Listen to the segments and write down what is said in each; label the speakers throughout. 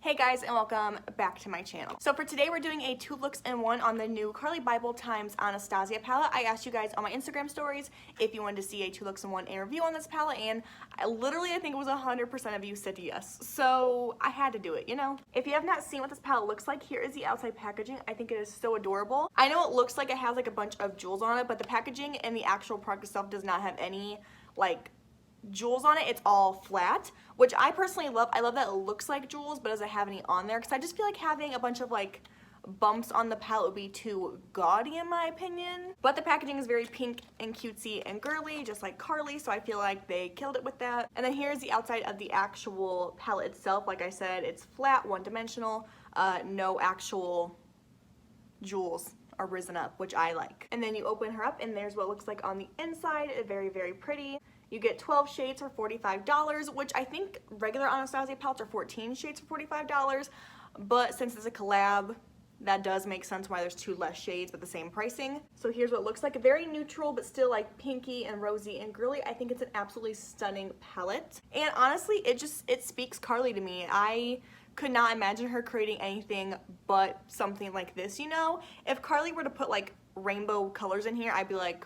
Speaker 1: Hey guys, and welcome back to my channel. So for today we're doing a 2 looks in 1 on the new Carli Byble times Anastasia palette. I asked you guys on my Instagram stories if you wanted to see a 2 looks in 1 a review on this palette, and I think it was 100% of you said yes. So I had to do it, you know? If you have not seen what this palette looks like, here is the outside packaging. I think it is so adorable. I know it looks like it has like a bunch of jewels on it, but the packaging and the actual product itself does not have any like jewels on it. It's all flat, which I personally love. I love that it looks like jewels but doesn't have any on there, because I just feel like having a bunch of like bumps on the palette would be too gaudy in my opinion. But the packaging is very pink and cutesy and girly, just like Carli, so I feel like they killed it with that. And then here's the outside of the actual palette itself. Like I said, it's flat, one-dimensional, no actual jewels are risen up, which I like. And then you open her up and there's what it looks like on the inside. Very, very pretty. You get 12 shades for $45, which I think regular Anastasia palettes are 14 shades for $45, but since it's a collab, that does make sense why there's 2 less shades but the same pricing. So here's what it looks like. Very neutral but still like pinky and rosy and girly. I think it's an absolutely stunning palette. And honestly, it speaks Carli to me. I could not imagine her creating anything but something like this, you know? If Carli were to put like rainbow colors in here, I'd be like,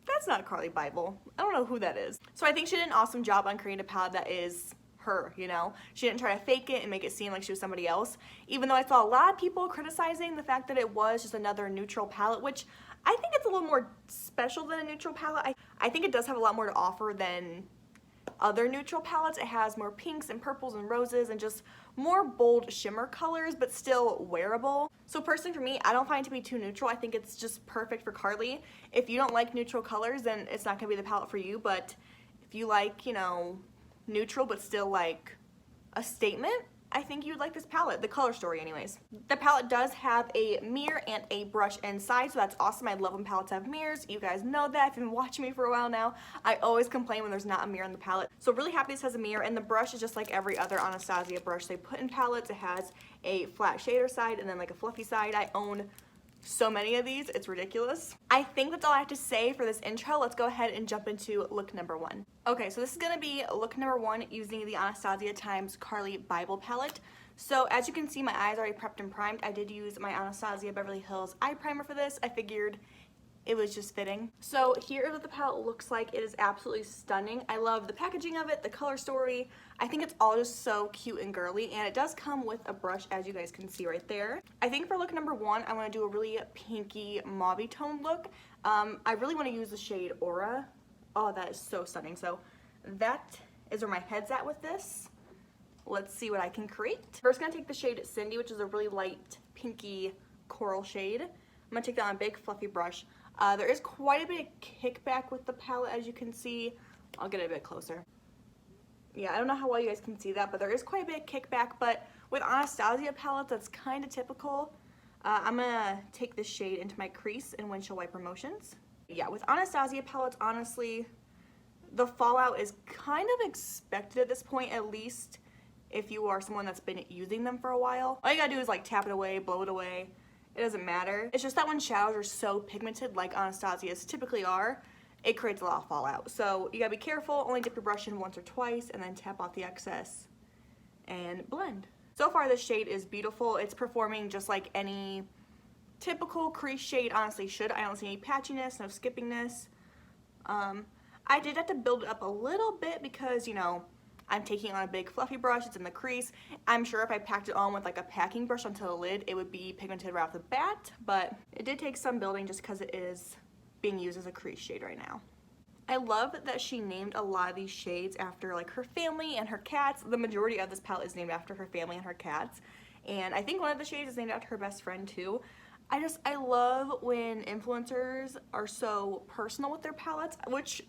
Speaker 1: that's not Carli Byble. I don't know who that is. So I think she did an awesome job on creating a palette that is her, you know? She didn't try to fake it and make it seem like she was somebody else, even though I saw a lot of people criticizing the fact that it was just another neutral palette, which I think it's a little more special than a neutral palette. I think it does have a lot more to offer than other neutral palettes. It has more pinks and purples and roses and just more bold shimmer colors, but still wearable. So personally for me, I don't find it to be too neutral. I think it's just perfect for Carli. If you don't like neutral colors, then it's not gonna be the palette for you, but if you like, you know, neutral but still like a statement, I think you'd like this palette, the color story anyways. The palette does have a mirror and a brush inside, so that's awesome. I love when palettes have mirrors. You guys know that if you've been watching me for a while now. I always complain when there's not a mirror in the palette. So really happy this has a mirror, and the brush is just like every other Anastasia brush they put in palettes. It has a flat shader side and then like a fluffy side. I own so many of these, it's ridiculous. I think that's all I have to say for this intro. Let's go ahead and jump into look number 1. Okay, so this is gonna be look number 1 using the Anastasia times Carli Byble palette. So as you can see, my eyes are already prepped and primed. I did use my Anastasia Beverly Hills eye primer for this. I figured it was just fitting. So here is what the palette looks like. It is absolutely stunning. I love the packaging of it, the color story. I think it's all just so cute and girly, and it does come with a brush, as you guys can see right there. I think for look number 1, I want to do a really pinky mauve tone look. I really want to use the shade Aura. Oh, that is so stunning. So that is where my head's at with this. Let's see what I can create. First, gonna take the shade Cindy, which is a really light pinky coral shade. I'm gonna take that on a big fluffy brush. There is quite a bit of kickback with the palette, as you can see. I'll get it a bit closer. Yeah, I don't know how well you guys can see that, but there is quite a bit of kickback, but with Anastasia palettes, that's kind of typical. I'm gonna take this shade into my crease in windshield wiper motions. Yeah, with Anastasia palettes, honestly, the fallout is kind of expected at this point, at least if you are someone that's been using them for a while. All you gotta do is like tap it away, blow it away. It doesn't matter. It's just that when shadows are so pigmented like Anastasia's typically are, it creates a lot of fallout. So you gotta be careful, only dip your brush in once or twice and then tap off the excess and blend. So far this shade is beautiful. It's performing just like any typical crease shade honestly should. I don't see any patchiness, no skippingness. I did have to build it up a little bit because, you know, I'm taking on a big fluffy brush, it's in the crease. I'm sure if I packed it on with like a packing brush onto the lid, it would be pigmented right off the bat, but it did take some building just because it is being used as a crease shade right now. I love that she named a lot of these shades after like her family and her cats. The majority of this palette is named after her family and her cats, and I think one of the shades is named after her best friend too. I love when influencers are so personal with their palettes, which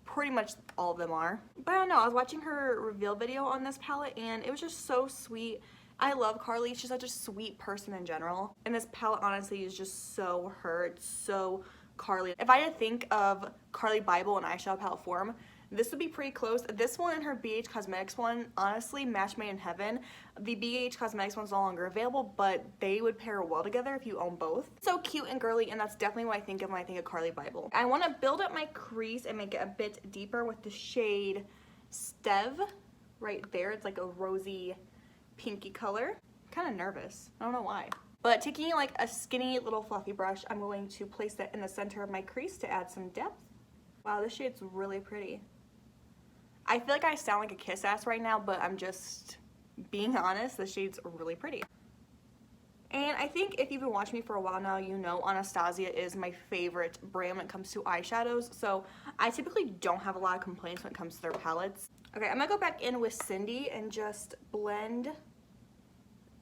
Speaker 1: pretty much all of them are. But I don't know, I was watching her reveal video on this palette and it was just so sweet. I love Carli. She's such a sweet person in general. And this palette honestly is just so her. It's so Carli. If I had to think of Carli Byble in eyeshadow palette form, this would be pretty close. This one and her BH Cosmetics one, honestly, match made in heaven. The BH Cosmetics one's no longer available, but they would pair well together if you own both. So cute and girly, and that's definitely what I think of when I think of Carli Byble. I want to build up my crease and make it a bit deeper with the shade Stev right there. It's like a rosy pinky color. I'm kind of nervous. I don't know why. But taking like a skinny little fluffy brush, I'm going to place that in the center of my crease to add some depth. Wow, this shade's really pretty. I feel like I sound like a kiss ass right now, but I'm just being honest, the shade's really pretty. And I think if you've been watching me for a while now, you know Anastasia is my favorite brand when it comes to eyeshadows. So I typically don't have a lot of complaints when it comes to their palettes. Okay, I'm gonna go back in with Cindy and just blend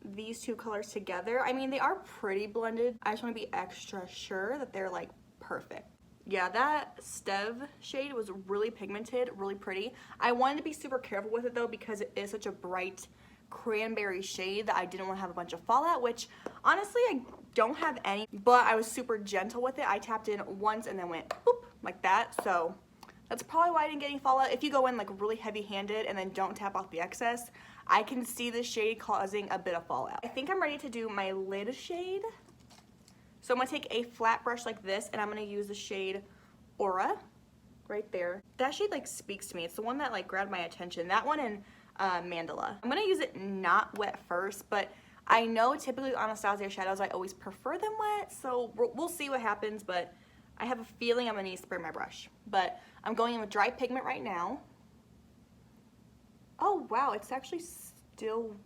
Speaker 1: these two colors together. I mean, they are pretty blended. I just wanna be extra sure that they're like perfect. Yeah, that Stev shade was really pigmented, really pretty. I wanted to be super careful with it though because it is such a bright cranberry shade that I didn't want to have a bunch of fallout, which honestly I don't have any, but I was super gentle with it. I tapped in once and then went boop like that, so that's probably why I didn't get any fallout. If you go in like really heavy-handed and then don't tap off the excess, I can see the shade causing a bit of fallout. I think I'm ready to do my lid shade. So I'm gonna take a flat brush like this and I'm gonna use the shade Aura right there. That shade like speaks to me. It's the one that like grabbed my attention. That one and Mandala. I'm gonna use it not wet first, but I know typically with Anastasia shadows I always prefer them wet, so we'll see what happens, but I have a feeling I'm gonna need to spray my brush. But I'm going in with dry pigment right now. Oh wow, it's actually still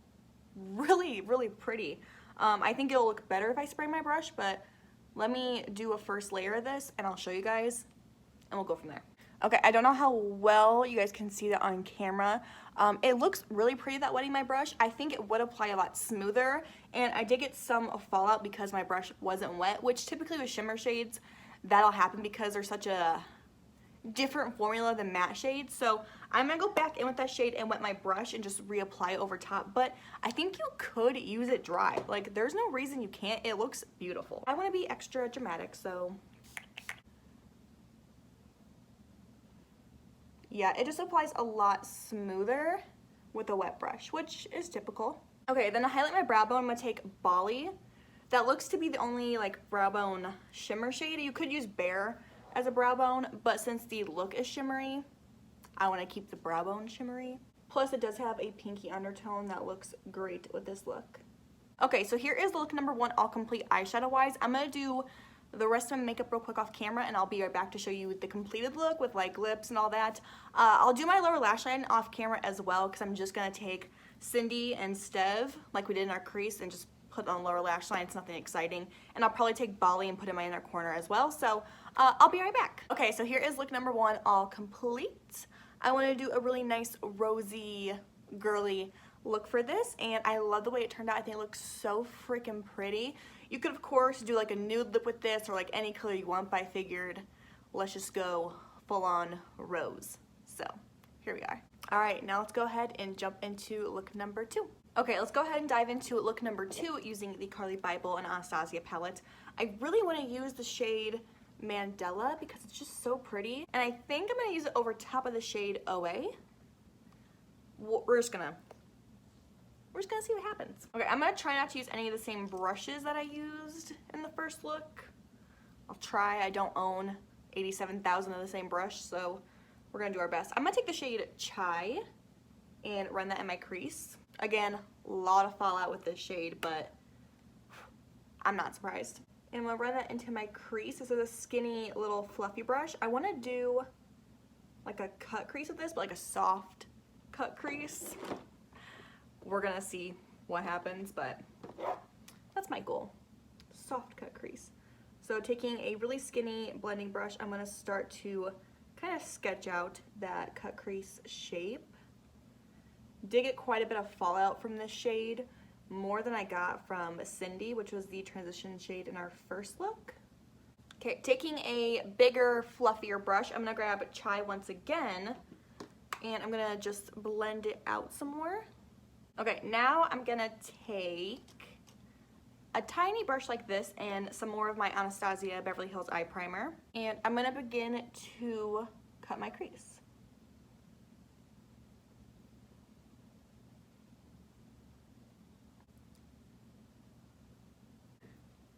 Speaker 1: really, really pretty. I think it'll look better if I spray my brush, but let me do a first layer of this and I'll show you guys and we'll go from there. Okay, I don't know how well you guys can see that on camera. It looks really pretty that wetting my brush. I think it would apply a lot smoother, and I did get some fallout because my brush wasn't wet, which typically with shimmer shades, that'll happen because they're such a different formula than matte shades. So I'm gonna go back in with that shade and wet my brush and just reapply over top, but I think you could use it dry. Like, there's no reason you can't. It looks beautiful. I wanna be extra dramatic, so yeah, it just applies a lot smoother with a wet brush, which is typical. Okay, then to highlight my brow bone, I'm gonna take Bali. That looks to be the only like brow bone shimmer shade. You could use Bare as a brow bone, but since the look is shimmery, I wanna keep the brow bone shimmery. Plus it does have a pinky undertone that looks great with this look. Okay, so here is look number one, all complete eyeshadow wise. I'm gonna do the rest of my makeup real quick off camera and I'll be right back to show you the completed look with like lips and all that. I'll do my lower lash line off camera as well because I'm just gonna take Cindy and Stev like we did in our crease and just put on lower lash line. It's nothing exciting. And I'll probably take Bali and put in my inner corner as well. So I'll be right back. Okay, so here is look number one, all complete. I want to do a really nice rosy girly look for this and I love the way it turned out. I think it looks so freaking pretty. You could of course do like a nude lip with this or like any color you want, but I figured let's just go full on rose. So here we are. All right, now let's go ahead and jump into look number two. Okay, let's go ahead and dive into look number two using the Carli Byble and Anastasia palette. I really want to use the shade Mandela because it's just so pretty. And I think I'm going to use it over top of the shade OA. We're just gonna see what happens. Okay, I'm gonna try not to use any of the same brushes that I used in the first look. I'll try. I don't own 87,000 of the same brush, so we're gonna do our best. I'm gonna take the shade Chai and run that in my crease. Again, a lot of fallout with this shade, but I'm not surprised. And I'm gonna run that into my crease. This is a skinny little fluffy brush. I wanna do like a cut crease with this, but like a soft cut crease. We're gonna see what happens, but that's my goal. Soft cut crease. So taking a really skinny blending brush, I'm gonna start to kind of sketch out that cut crease shape. Did get quite a bit of fallout from this shade, more than I got from Cindy, which was the transition shade in our first look. Okay, taking a bigger, fluffier brush, I'm gonna grab Chai once again, and I'm gonna just blend it out some more. Okay, now I'm gonna take a tiny brush like this and some more of my Anastasia Beverly Hills Eye Primer, and I'm gonna begin to cut my crease.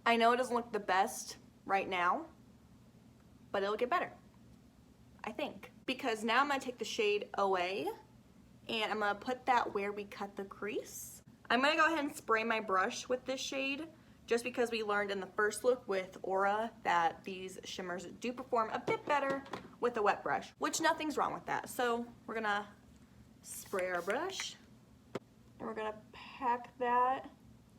Speaker 1: I know it doesn't look the best right now, but it'll get better, I think. Because now I'm gonna take the shade OA and I'm gonna put that where we cut the crease. I'm gonna go ahead and spray my brush with this shade just because we learned in the first look with Aura that these shimmers do perform a bit better with a wet brush, which nothing's wrong with that. So we're gonna spray our brush and we're gonna pack that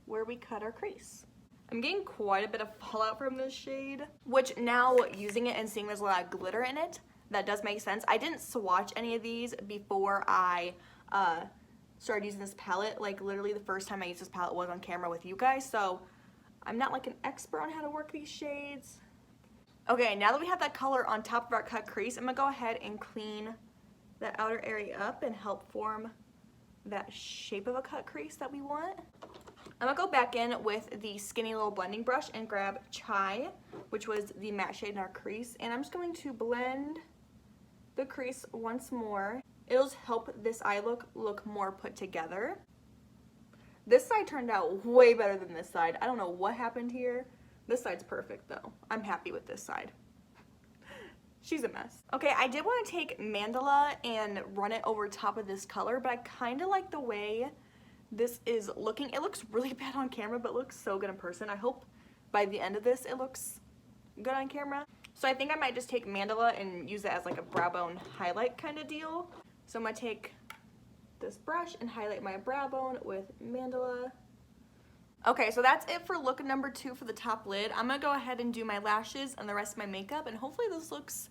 Speaker 1: where we cut our crease. I'm getting quite a bit of fallout from this shade, which now using it and seeing there's a lot of glitter in it, that does make sense. I didn't swatch any of these before I started using this palette. Like literally the first time I used this palette was on camera with you guys, so I'm not like an expert on how to work these shades. Okay, now that we have that color on top of our cut crease, I'm gonna go ahead and clean that outer area up and help form that shape of a cut crease that we want. I'm gonna go back in with the skinny little blending brush and grab Chai, which was the matte shade in our crease, and I'm just going to blend the crease once more. It'll help this eye look more put together. This side turned out way better than this side. I don't know what happened here. This side's perfect though. I'm happy with this side. She's a mess. Okay, I did want to take Mandala and run it over top of this color, but I kind of like the way this is looking. It looks really bad on camera, but looks so good in person. I hope by the end of this it looks good on camera. So I think I might just take Mandala and use it as like a brow bone highlight kind of deal. So I'm gonna take this brush and highlight my brow bone with Mandala. Okay, so that's it for look number 2 for the top lid. I'm gonna go ahead and do my lashes and the rest of my makeup, and hopefully this looks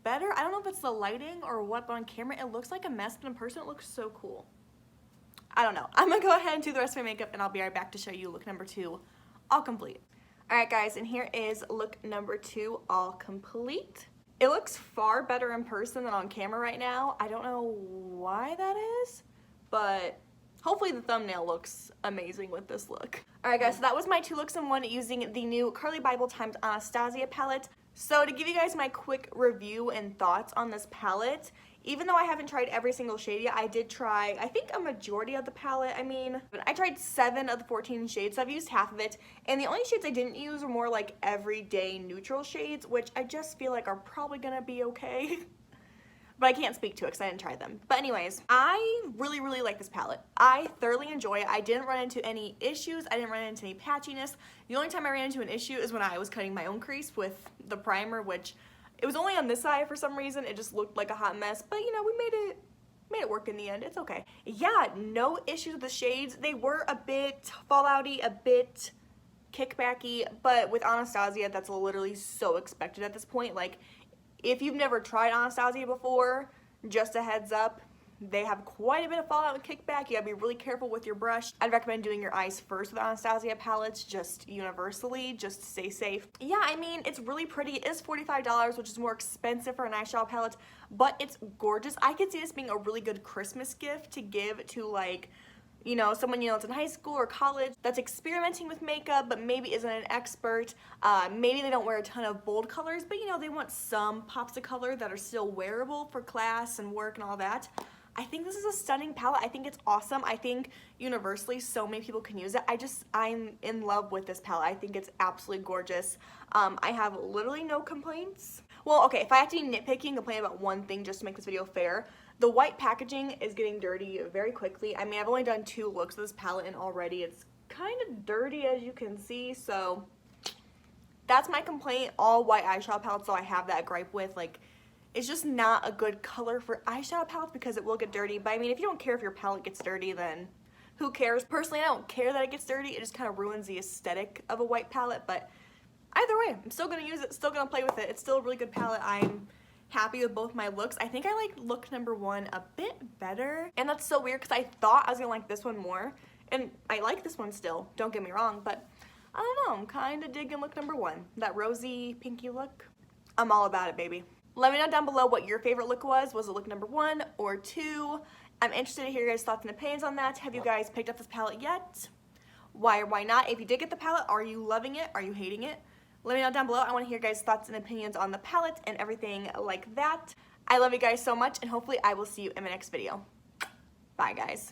Speaker 1: better. I don't know if it's the lighting or what, but on camera it looks like a mess, but in person it looks so cool. I don't know. I'm gonna go ahead and do the rest of my makeup and I'll be right back to show you look number 2 all complete. Alright guys, and here is look number 2 all complete. It looks far better in person than on camera right now. I don't know why that is, but hopefully the thumbnail looks amazing with this look. Alright guys, so that was my 2 looks in 1 using the new Carli Byble x Anastasia palette. So to give you guys my quick review and thoughts on this palette, even though I haven't tried every single shade yet, I did try, I think, a majority of the palette. I mean, I tried 7 of the 14 shades, so I've used half of it. And the only shades I didn't use were more like everyday neutral shades, which I just feel like are probably gonna be okay. But I can't speak to it because I didn't try them. But anyways, I really, really like this palette. I thoroughly enjoy it. I didn't run into any issues. I didn't run into any patchiness. The only time I ran into an issue is when I was cutting my own crease with the primer, which it was only on this side for some reason. It just looked like a hot mess. But you know, we made it work in the end. It's okay. Yeah, no issues with the shades. They were a bit fallouty, a bit kickbacky, but with Anastasia, that's literally so expected at this point. Like, if you've never tried Anastasia before, just a heads up, they have quite a bit of fallout and kickback. You gotta be really careful with your brush. I'd recommend doing your eyes first with Anastasia palettes, just universally, just to stay safe. Yeah, I mean, it's really pretty. It is $45, which is more expensive for an eyeshadow palette, but it's gorgeous. I could see this being a really good Christmas gift to give to, like, you know, someone you know that's in high school or college that's experimenting with makeup but maybe isn't an expert. Maybe they don't wear a ton of bold colors, but you know, they want some pops of color that are still wearable for class and work and all that. I think this is a stunning palette. I think it's awesome. I think universally so many people can use it. I'm in love with this palette. I think it's absolutely gorgeous. I have literally no complaints. Well, okay, if I have to be nitpicking, complain about one thing just to make this video fair, the white packaging is getting dirty very quickly. I mean, I've only done 2 looks of this palette and already it's kind of dirty, as you can see, so that's my complaint. All white eyeshadow palettes, so I have that gripe with, like, it's just not a good color for eyeshadow palettes because it will get dirty. But I mean, if you don't care if your palette gets dirty, then who cares? Personally, I don't care that it gets dirty. It just kind of ruins the aesthetic of a white palette, but either way, I'm still going to use it, still going to play with it. It's still a really good palette. I'm happy with both my looks. I think I like look number 1 a bit better, and that's so weird because I thought I was gonna like this one more, and I like this one still, don't get me wrong, but I don't know, I'm kind of digging look number 1. That rosy pinky look, I'm all about it, baby. Let me know down below what your favorite look was. Was it look number 1 or 2? I'm interested to hear your guys' thoughts and opinions on that. Have you guys picked up this palette yet? Why or why not? If you did get the palette, are you loving it? Are you hating it? Let me know down below. I want to hear your guys' thoughts and opinions on the palette and everything like that. I love you guys so much, and hopefully I will see you in my next video. Bye, guys.